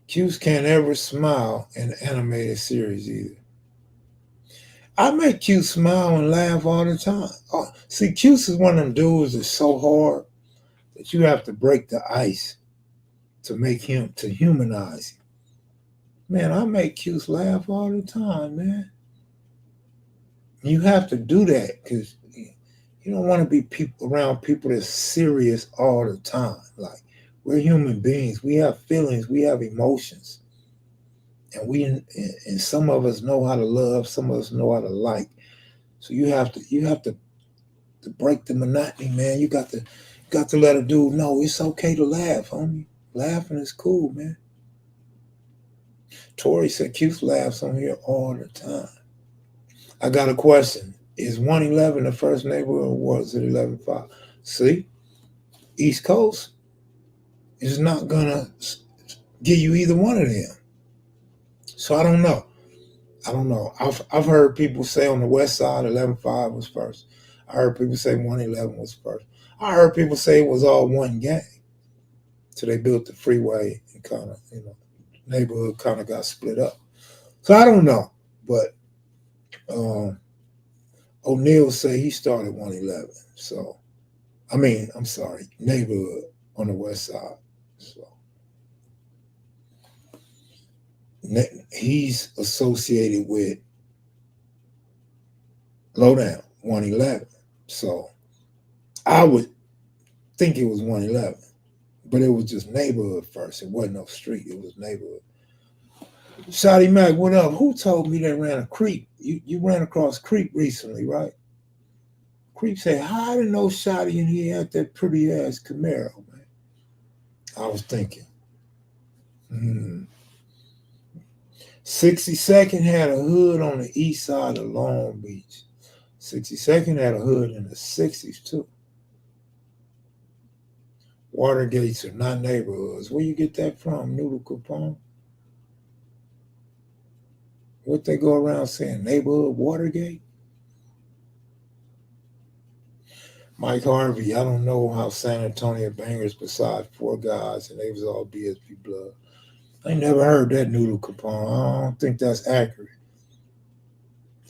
Q's can't ever smile in animated series either. I make Q smile and laugh all the time. Oh, see, Q is one of them dudes that's so hard But you have to break the ice to make him to humanize him. Man, I make Q's laugh all the time, man. You have to do that because you don't want to be people around people that's serious all the time. Like we're human beings. We have feelings. We have emotions, and and some of us know how to love. Some of us know how to like. So you have to break the monotony, man. You got to let a dude know it's okay to laugh, homie. Laughing is cool, man. Tori said Keith laughs on here all the time. I got a question. Is 111 the first neighborhood or was it 11.5? See, East Coast is not gonna give you either one of them. So I don't know. I don't know. I've heard people say on the west side 11.5 was first. I heard people say 111 was first. I heard people say it was all one gang. So they built the freeway and kind of, neighborhood kind of got split up. So I don't know. But O'Neill say he started 111. So I'm sorry, neighborhood on the west side. So he's associated with Lowdown 111. So I would think it was 111, but it was just neighborhood first. It wasn't no street. It was neighborhood. Shotty Mac, what up? Who told me they ran a creep? You ran across creep recently, right? Creep said, "How I didn't know Shotty and he had that pretty ass Camaro, man." I was thinking, 62nd had a hood on the east side of Long Beach. 62nd had a hood in the 60s too. Watergates are not neighborhoods. Where you get that from, Noodle Capone? What they go around saying, neighborhood Watergate? Mike Harvey, I don't know how San Antonio bangers besides four guys and they was all BSP blood. I never heard that, Noodle Capone. I don't think that's accurate.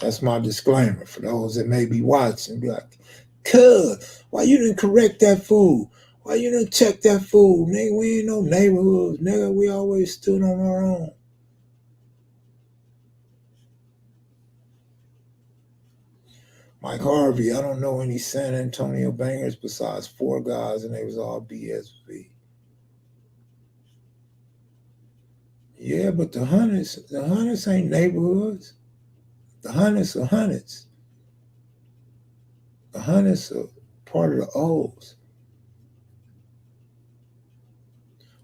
That's my disclaimer for those that may be watching. Be like, cuz, why you didn't correct that fool? Why you didn't check that fool? Nigga, we ain't no neighborhoods. Nigga, we always stood on our own. Mike Harvey, I don't know any San Antonio bangers besides four guys and they was all BSV. Yeah, but the hundreds ain't neighborhoods. The hundreds are hundreds. The hundreds are part of the O's.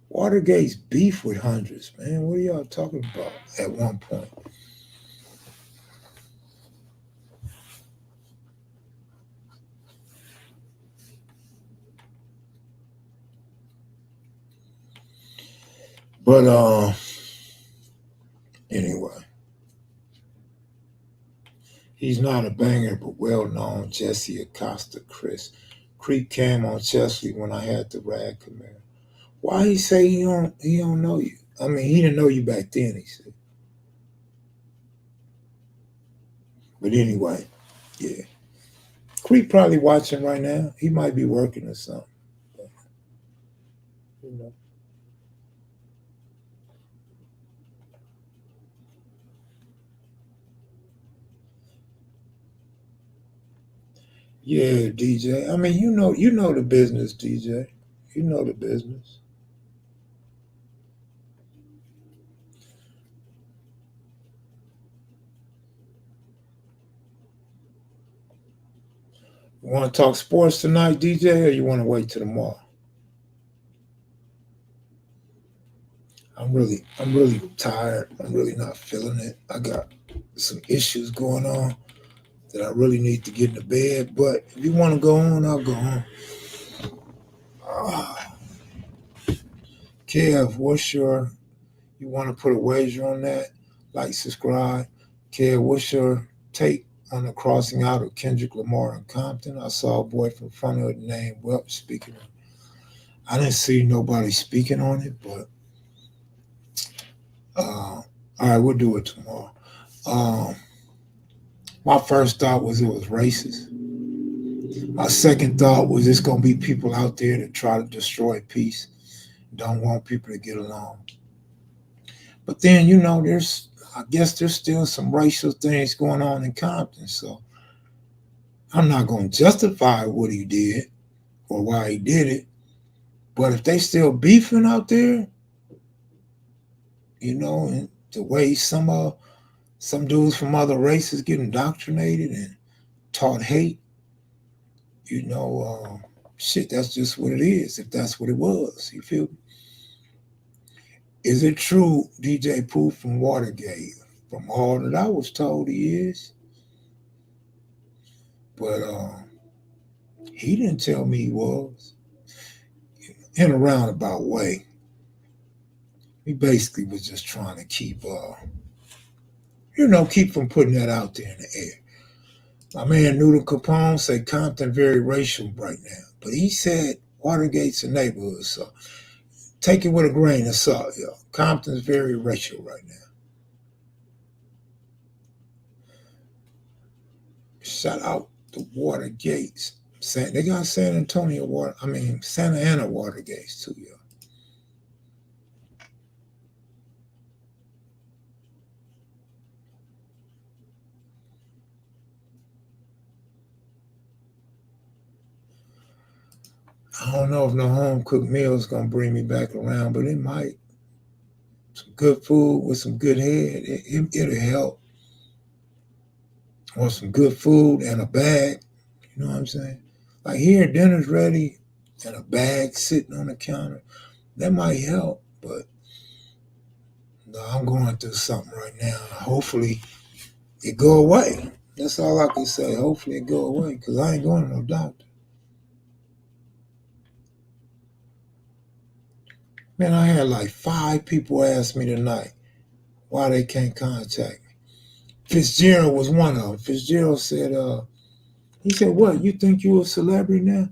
Watergate's beef with hundreds, man. What are y'all talking about at one point? But anyway, he's not a banger, but well known. Jesse Acosta, Chris. Creep came on Chesley when I had the rag Camaro. Why he say he don't know you? I mean, he didn't know you back then. He said. But anyway, yeah. Creep probably watching right now. He might be working or something. But, you know. Yeah, DJ. I mean, you know the business, DJ. You know the business. You want to talk sports tonight, DJ, or you want to wait till tomorrow? I'm really tired. I'm really not feeling it. I got some issues going on that I really need to get into bed. But if you want to go on, I'll go on. Ah, Kev, you want to put a wager on that? Like, subscribe. Kev, what's your take on the crossing out of Kendrick Lamar and Compton? I saw a boy from front of it named Welp speaking. I didn't see nobody speaking on it, but all right, we'll do it tomorrow. Um, my first thought was it was racist. My second thought was it's gonna be people out there that try to destroy peace, don't want people to get along. But then, there's I guess there's still some racial things going on in Compton. So I'm not gonna justify what he did or why he did it. But if they still beefing out there, and the way some dudes from other races get indoctrinated and taught hate, you know, shit, that's just what it is. If that's what it was, you feel me? Is it true DJ Pooh from Watergate? From all that I was told, he is, but he didn't tell me he was. In a roundabout way, he basically was just trying to keep from putting that out there in the air. My man Noodle Capone said Compton very racial right now, but he said Watergate's a neighborhood, so take it with a grain of salt, yo. Compton's very racial right now. Shout out to Watergates. They got San Antonio Santa Ana Watergates too, yo. I don't know if no home cooked meal is gonna bring me back around, but it might. Some good food with some good head, it'll help. Or some good food and a bag. You know what I'm saying? Like here, dinner's ready and a bag sitting on the counter. That might help, but no, I'm going through something right now. Hopefully, it go away. That's all I can say. Hopefully, it go away because I ain't going to no doctor. Man, I had like 5 people ask me tonight why they can't contact me. Fitzgerald was one of them. Fitzgerald said, he said, what, you think you a celebrity now?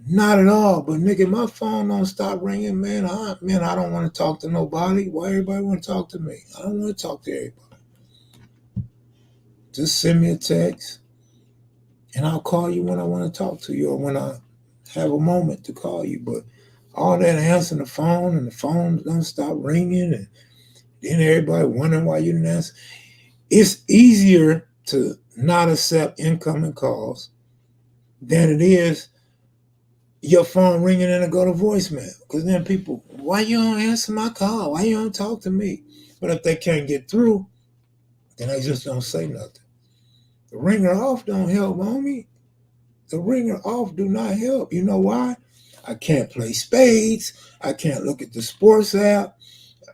Not at all, but nigga, my phone don't stop ringing, man. I don't want to talk to nobody. Why everybody want to talk to me? I don't want to talk to everybody. Just send me a text, and I'll call you when I want to talk to you or when I have a moment to call you. But all that answering the phone and the phone don't stop ringing, and then everybody wondering why you didn't answer. It's easier to not accept incoming calls than it is your phone ringing and it go to voicemail. Because then people, why you don't answer my call? Why you don't talk to me? But if they can't get through, then they just don't say nothing. The ringer off don't help, homie. The ringer off do not help. You know why? I can't play spades. I can't look at the sports app.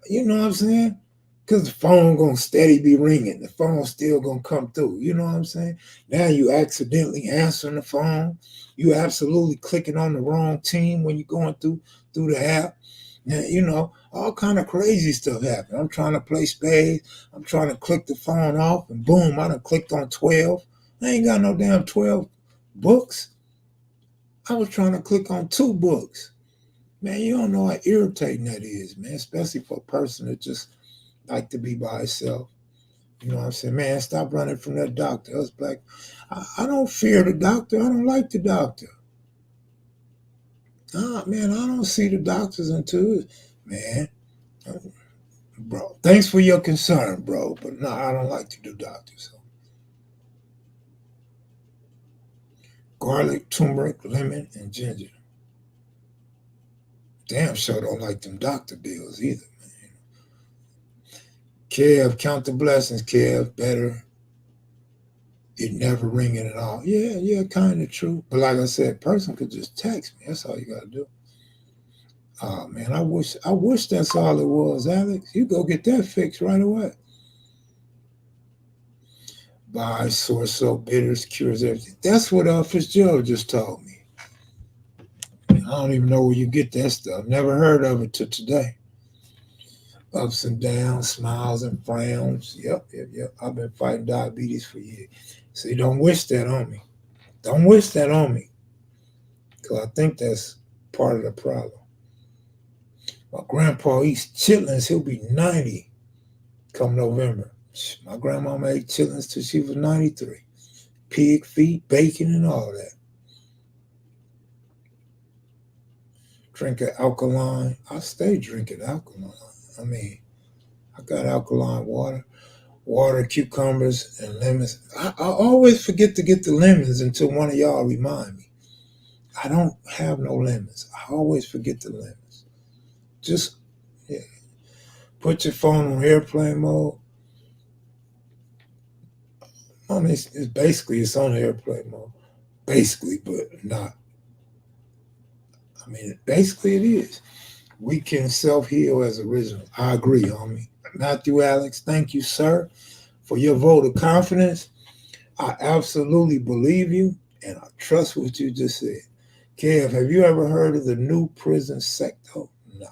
You know what I'm saying? Because the phone gonna steady be ringing. The phone still gonna come through. You know what I'm saying? Now you accidentally answering the phone. You absolutely clicking on the wrong team when you're going through the app. Now, all kind of crazy stuff happen. I'm trying to play spades. I'm trying to click the phone off, and boom, I done clicked on 12. I ain't got no damn 12 books. I was trying to click on 2 books. Man, you don't know how irritating that is, man, especially for a person that just like to be by itself. You know what I'm saying? Man, stop running from that doctor. Us black. I don't fear the doctor. I don't like the doctor. Man, I don't see the doctors until it. Man, bro, thanks for your concern, bro. But no, I don't like to do doctors. So. Garlic, turmeric, lemon, and ginger. Damn sure don't like them doctor bills either, man. Kev, count the blessings, Kev. Better it never ringing at all. Yeah, kind of true. But like I said, person could just text me. That's all you gotta do. Oh man, I wish that's all it was, Alex. You go get that fixed right away. Buy source soap, bitters, cures everything. That's what Fitzgerald just told me. I don't even know where you get that stuff. Never heard of it till today. Ups and downs, smiles and frowns. Yep. I've been fighting diabetes for years. See, don't wish that on me. Don't wish that on me. Because I think that's part of the problem. My grandpa eats chitlins. He'll be 90 come November. My grandmama ate chitlins till she was 93. pig feet, bacon, and all that. Drinking alkaline. I stay drinking alkaline. I mean, I got alkaline water, cucumbers, and lemons. I always forget to get the lemons until one of y'all remind me. I don't have no lemons. I always forget the lemons. Just yeah, put your phone on airplane mode. I mean, it's basically it's on airplane mode, basically, but not. I mean, basically it is. We can self heal as original. I agree, homie. Matthew Alex, thank you, sir, for your vote of confidence. I absolutely believe you, and I trust what you just said. Kev, have you ever heard of the new prison sector? No.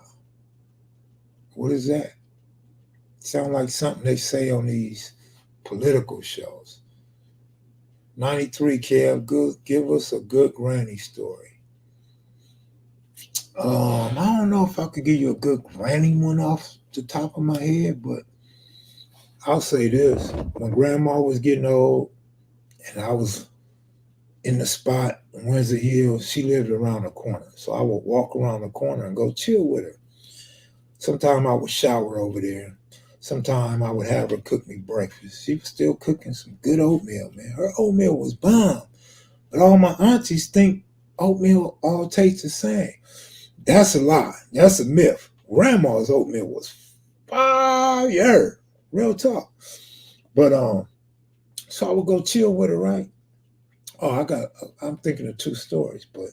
What is that? Sound like something they say on these political shows. 93, Kev, good. Give us a good granny story. I don't know if I could give you a good granny one off the top of my head, but I'll say this. When grandma was getting old and I was in the spot in Windsor Hills, she lived around the corner. So I would walk around the corner and go chill with her. Sometimes I would shower over there. Sometimes I would have her cook me breakfast. She was still cooking some good oatmeal, man. Her oatmeal was bomb. But all my aunties think oatmeal all tastes the same. That's a lie. That's a myth. Grandma's oatmeal was fire. Real talk. But so I would go chill with her, right? Oh, I'm thinking of two stories, but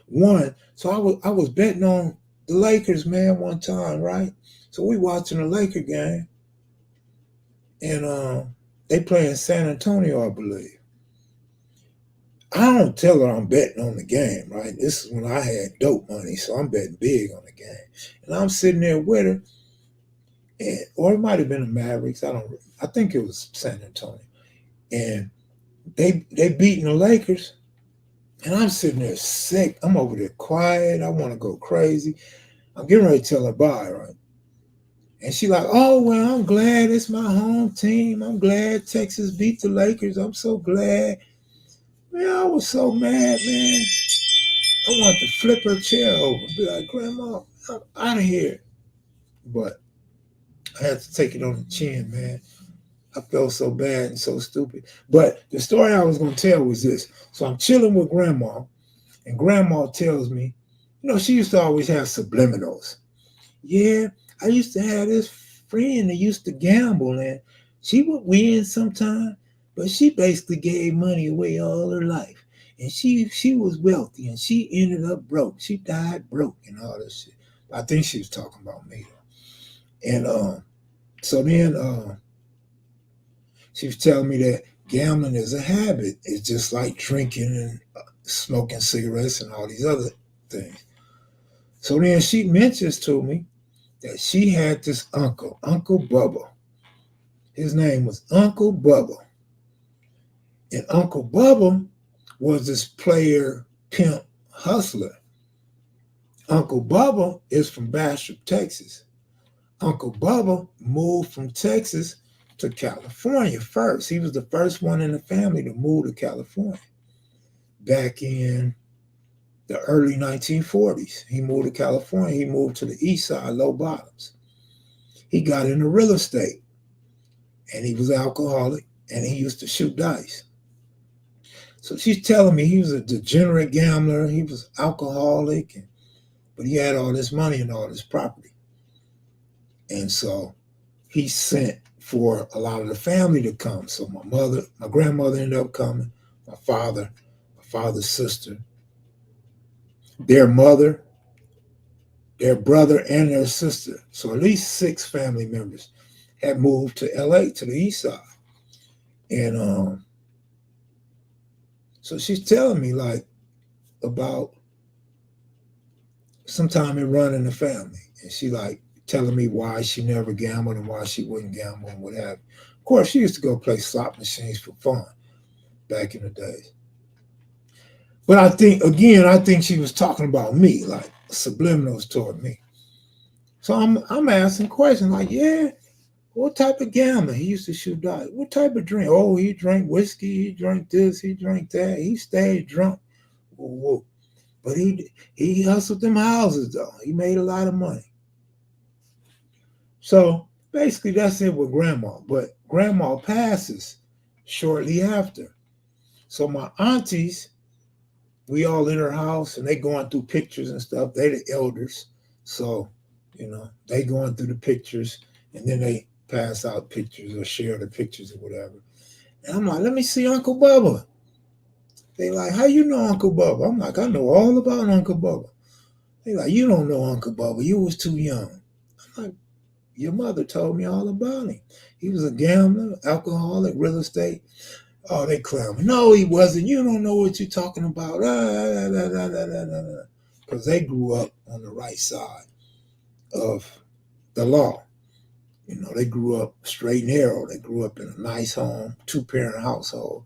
one, so I was betting on the Lakers, man, one time, right? So we watching a Laker game, and they play in San Antonio, I believe. I don't tell her I'm betting on the game, right? This is when I had dope money, so I'm betting big on the game. And I'm sitting there with her, or it might have been the Mavericks. I think it was San Antonio. And they beating the Lakers. And I'm sitting there sick. I'm over there quiet. I want to go crazy. I'm getting ready to tell her bye, right? And she like, oh, well, I'm glad it's my home team. I'm glad Texas beat the Lakers. I'm so glad. Man, I was so mad, man. I wanted to flip her chair over and be like, Grandma, I'm out of here. But I had to take it on the chin, man. I felt so bad and so stupid. But the story I was going to tell was this. So I'm chilling with Grandma, and Grandma tells me, she used to always have subliminals. Yeah, I used to have this friend that used to gamble, and she would win sometime, but she basically gave money away all her life. And she was wealthy, and she ended up broke. She died broke and all this shit. I think she was talking about me. And so then she was telling me that gambling is a habit. It's just like drinking and smoking cigarettes and all these other things. So then she mentions to me that she had this uncle, Uncle Bubba. His name was Uncle Bubba. And Uncle Bubba was this player, pimp, hustler. Uncle Bubba is from Bastrop, Texas. Uncle Bubba moved from Texas to California first. He was the first one in the family to move to California back in the early 1940s. He moved to California. He moved to the east side, Low Bottoms. He got into real estate, and he was alcoholic, and he used to shoot dice. So she's telling me he was a degenerate gambler. He was alcoholic, but he had all this money and all this property. And so he sent for a lot of the family to come. So my grandmother ended up coming, my father's sister, their mother, their brother, and their sister. So at least 6 family members had moved to LA, to the east side. And so she's telling me like about sometime it run in the family. And she like telling me why she never gambled and why she wouldn't gamble and what have you. Of course, she used to go play slot machines for fun back in the days. But I think she was talking about me, like subliminals toward me. So I'm asking questions like, yeah, What type of gambling? He used to shoot dice. What type of drink? Oh, he drank whiskey. He drank this. He drank that. He stayed drunk. Whoa, whoa. But he hustled them houses though. He made a lot of money. So basically, that's it with grandma. But grandma passes shortly after. So my aunties, we all in her house, and they going through pictures and stuff. They the elders, so they going through the pictures, and then they pass out pictures or share the pictures or whatever. And I'm like, let me see Uncle Bubba. They like, how you know Uncle Bubba? I'm like, I know all about Uncle Bubba. They like, you don't know Uncle Bubba. You was too young. I'm like, your mother told me all about him. He was a gambler, alcoholic, real estate. Oh, they clown me. No, he wasn't. You don't know what you're talking about. Because they grew up on the right side of the law. They grew up straight and narrow. They grew up in a nice home, two-parent household.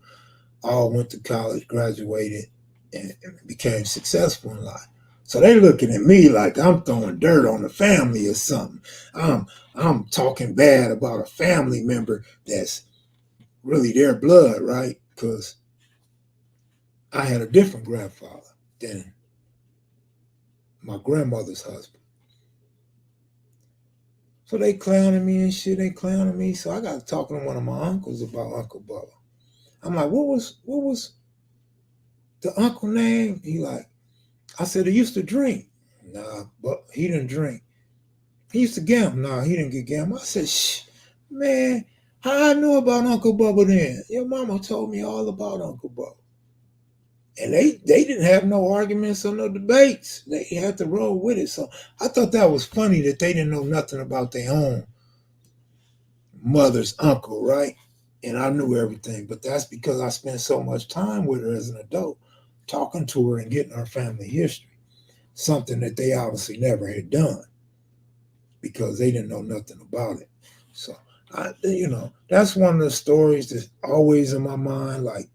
All went to college, graduated, and became successful in life. So they looking at me like I'm throwing dirt on the family or something. I'm talking bad about a family member that's really their blood, right? Because I had a different grandfather than my grandmother's husband. So they clowning me and shit. They clowning me. So I got to talking to one of my uncles about Uncle Bubba. I'm like, what was the uncle name? He like, I said, he used to drink. Nah, but he didn't drink. He used to gamble. Nah, he didn't get gamble. I said, shh, man, how I know about Uncle Bubba then? Your mama told me all about Uncle Bubba. And they didn't have no arguments or no debates. They had to roll with it. So I thought that was funny that they didn't know nothing about their own mother's uncle, right? And I knew everything. But that's because I spent so much time with her as an adult, talking to her and getting her family history. Something that they obviously never had done because they didn't know nothing about it. So that's one of the stories that's always in my mind, like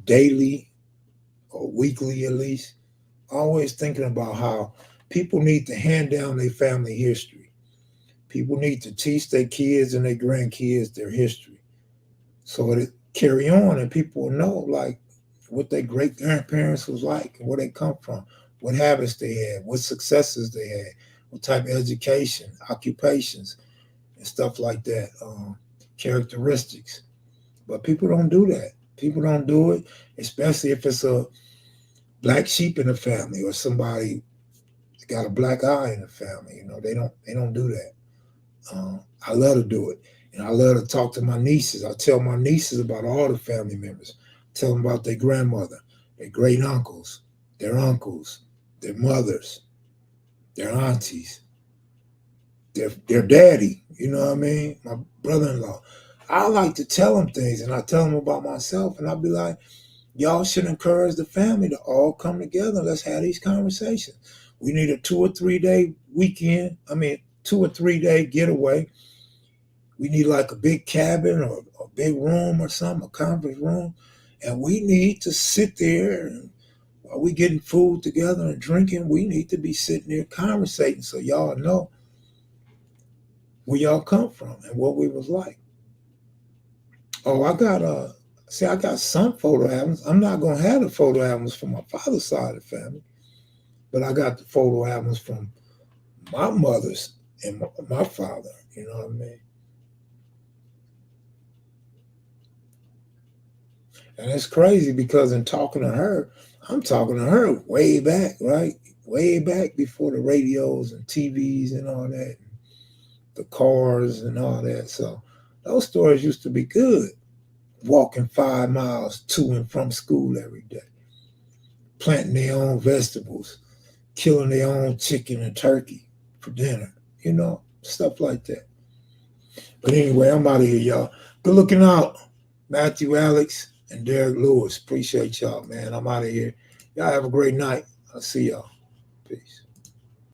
daily or weekly at least. Always thinking about how people need to hand down their family history. People need to teach their kids and their grandkids their history so it carry on and people will know like what their great grandparents was like and where they come from, what habits they had, what successes they had, what type of education, occupations, and stuff like that, characteristics. But people don't do that. People don't do it, especially if it's a black sheep in the family or somebody got a black eye in the family. They don't do that. I love to do it, and I love to talk to my nieces. I tell my nieces about all the family members. Tell them about their grandmother, their great uncles, their mothers, their aunties, their daddy. You know what I mean? My brother-in-law. I like to tell them things, and I tell them about myself, and I'll be like, y'all should encourage the family to all come together. Let's have these conversations. We need a 2 or 3 day weekend. 2 or 3 day getaway. We need like a big cabin or a big room or something, a conference room. And we need to sit there and while we getting food together and drinking, we need to be sitting there conversating so y'all know where y'all come from and what we was like. Oh, I got some photo albums. I'm not gonna have the photo albums from my father's side of the family, but I got the photo albums from my mother's and my father. You know what I mean? And it's crazy because in talking to her, I'm talking to her way back, right? Way back before the radios and TVs and all that, the cars and all that. So those stories used to be good. Walking 5 miles to and from school every day, planting their own vegetables, killing their own chicken and turkey for dinner, stuff like that. But anyway, I'm out of here, y'all. Good looking out, Matthew, Alex, and Derek Lewis. Appreciate y'all, man. I'm out of here. Y'all have a great night. I'll see y'all. Peace.